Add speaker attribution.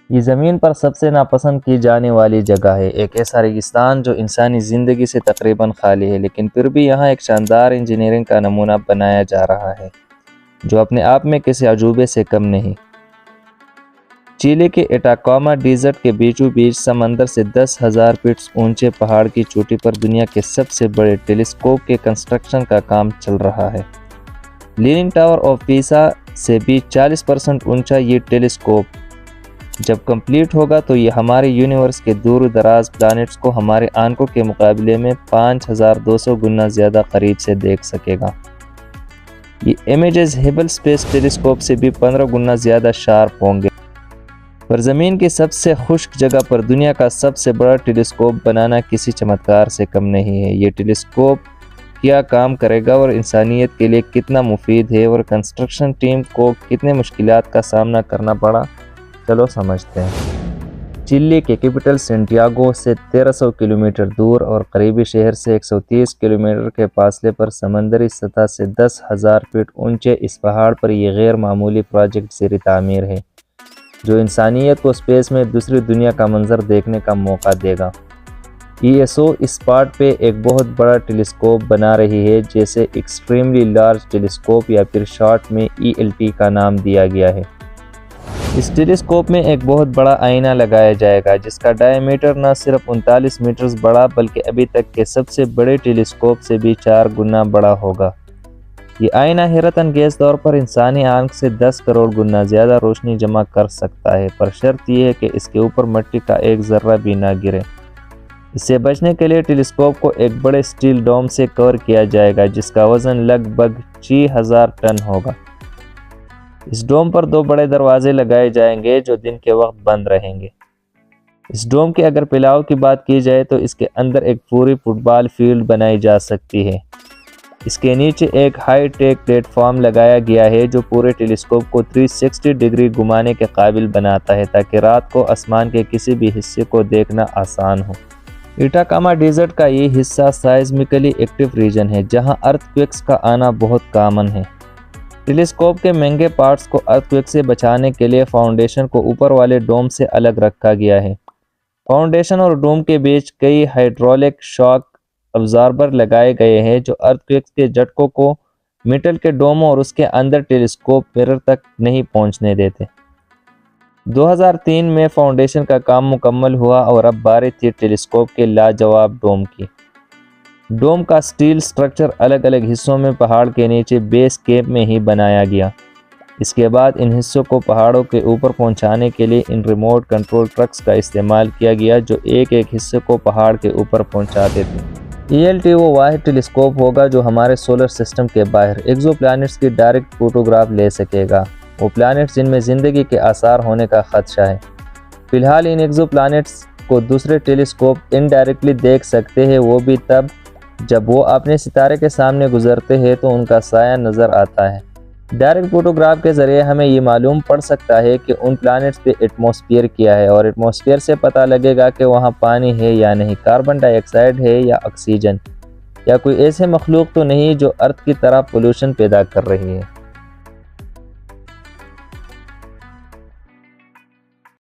Speaker 1: یہ زمین پر سب سے ناپسند کی جانے والی جگہ ہے، ایک ایسا ریگستان جو انسانی زندگی سے تقریباً خالی ہے، لیکن پھر بھی یہاں ایک شاندار انجینئرنگ کا نمونہ بنایا جا رہا ہے جو اپنے آپ میں کسی عجوبے سے کم نہیں۔ چیلی کے اٹاکاما ڈیزرٹ کے بیچوں بیچ سمندر سے 10,000 فٹ اونچے پہاڑ کی چوٹی پر دنیا کے سب سے بڑے ٹیلیسکوپ کے کنسٹرکشن کا کام چل رہا ہے۔ لیننگ ٹاور آف پیسا سے بھی 40% اونچا یہ ٹیلیسکوپ جب کمپلیٹ ہوگا تو یہ ہمارے یونیورس کے دور دراز پلانٹس کو ہمارے آنکھوں کے مقابلے میں 5200 گنا زیادہ قریب سے دیکھ سکے گا۔ یہ امیجز ہبل اسپیس ٹیلیسکوپ سے بھی 15 گنا زیادہ شارپ ہوں گے۔ پر زمین کی سب سے خشک جگہ پر دنیا کا سب سے بڑا ٹیلیسکوپ بنانا کسی چمتکار سے کم نہیں ہے۔ یہ ٹیلیسکوپ کیا کام کرے گا اور انسانیت کے لیے کتنا مفید ہے اور کنسٹرکشن ٹیم کو کتنے مشکلات کا سامنا کرنا پڑا، چلو سمجھتے ہیں۔ چلی کے کیپٹل سینٹیاگو سے 1300 کلومیٹر دور اور قریبی شہر سے 130 کلومیٹر کے فاصلے پر سمندری سطح سے 10,000 فٹ اونچے اس پہاڑ پر یہ غیر معمولی پروجیکٹ زیر تعمیر ہے جو انسانیت کو اسپیس میں دوسری دنیا کا منظر دیکھنے کا موقع دے گا۔ ای ایس او اس اسپاٹ پہ ایک بہت بڑا ٹیلیسکوپ بنا رہی ہے جسے ایکسٹریملی لارج ٹیلیسکوپ یا پھر شارٹ میں ELT کا نام دیا گیا ہے۔ اس ٹیلیسکوپ میں ایک بہت بڑا آئینہ لگایا جائے گا جس کا ڈائیمیٹر نہ صرف 39 میٹرز بڑا بلکہ ابھی تک کے سب سے بڑے ٹیلیسکوپ سے بھی 4 گنا بڑا ہوگا۔ یہ آئینہ حیرت انگیز طور پر انسانی آنکھ سے 10 کروڑ گنا زیادہ روشنی جمع کر سکتا ہے، پر شرط یہ ہے کہ اس کے اوپر مٹی کا ایک ذرہ بھی نہ گرے۔ اس سے بچنے کے لیے ٹیلیسکوپ کو ایک بڑے سٹیل ڈوم سے کور کیا جائے گا جس کا وزن لگ بھگ 6000 ٹن ہوگا۔ اس ڈوم پر 2 بڑے دروازے لگائے جائیں گے جو دن کے وقت بند رہیں گے۔ اس ڈوم کے اگر پھیلاؤ کی بات کی جائے تو اس کے اندر ایک پوری فٹ بال فیلڈ بنائی جا سکتی ہے۔ اس کے نیچے ایک ہائی ٹیک پلیٹ فارم لگایا گیا ہے جو پورے ٹیلیسکوپ کو 360 ڈگری گھمانے کے قابل بناتا ہے تاکہ رات کو آسمان کے کسی بھی حصے کو دیکھنا آسان ہو۔ اٹاکاما ڈیزرٹ کا یہ حصہ سائزمکلی ایکٹیو ریجن ہے جہاں ارتھ کویکس کا آنا بہت کامن ہے۔ ٹیلیسکوپ کے مہنگے پارٹس کو ارتھ کویک سے بچانے کے لیے فاؤنڈیشن کو اوپر والے ڈوم سے الگ رکھا گیا ہے۔ فاؤنڈیشن اور ڈوم کے بیچ کئی ہائیڈرولک شاک ابزاربر لگائے گئے ہیں جو ارتھ کویک کے جھٹکوں کو میٹل کے ڈوم اور اس کے اندر ٹیلیسکوپ مرر تک نہیں پہنچنے دیتے۔ 2003 میں فاؤنڈیشن کا کام مکمل ہوا اور اب باری تھی ٹیلیسکوپ کے لاجواب ڈوم کی۔ ڈوم کا سٹیل سٹرکچر الگ الگ حصوں میں پہاڑ کے نیچے بیس کیمپ میں ہی بنایا گیا۔ اس کے بعد ان حصوں کو پہاڑوں کے اوپر پہنچانے کے لیے ان ریموٹ کنٹرول ٹرکس کا استعمال کیا گیا جو ایک ایک حصے کو پہاڑ کے اوپر پہنچاتے تھے۔ ELT وہ واحد ٹیلیسکوپ ہوگا جو ہمارے سولر سسٹم کے باہر ایکزو پلانٹس کی ڈائریکٹ فوٹوگراف لے سکے گا، وہ پلانٹس جن میں زندگی کے آثار ہونے کا خدشہ ہے۔ فی الحال ان ایکزو پلانٹس کو دوسرے ٹیلیسکوپ انڈائریکٹلی دیکھ سکتے ہیں، وہ بھی تب جب وہ اپنے ستارے کے سامنے گزرتے ہیں تو ان کا سایہ نظر آتا ہے۔ ڈائریکٹ فوٹوگراف کے ذریعے ہمیں یہ معلوم پڑ سکتا ہے کہ ان پلانٹس پہ ایٹماسفیئر کیا ہے اور ایٹماسفیئر سے پتہ لگے گا کہ وہاں پانی ہے یا نہیں، کاربن ڈائی آکسائڈ ہے یا آکسیجن، یا کوئی ایسے مخلوق تو نہیں جو ارتھ کی طرح پولوشن پیدا کر رہی ہے۔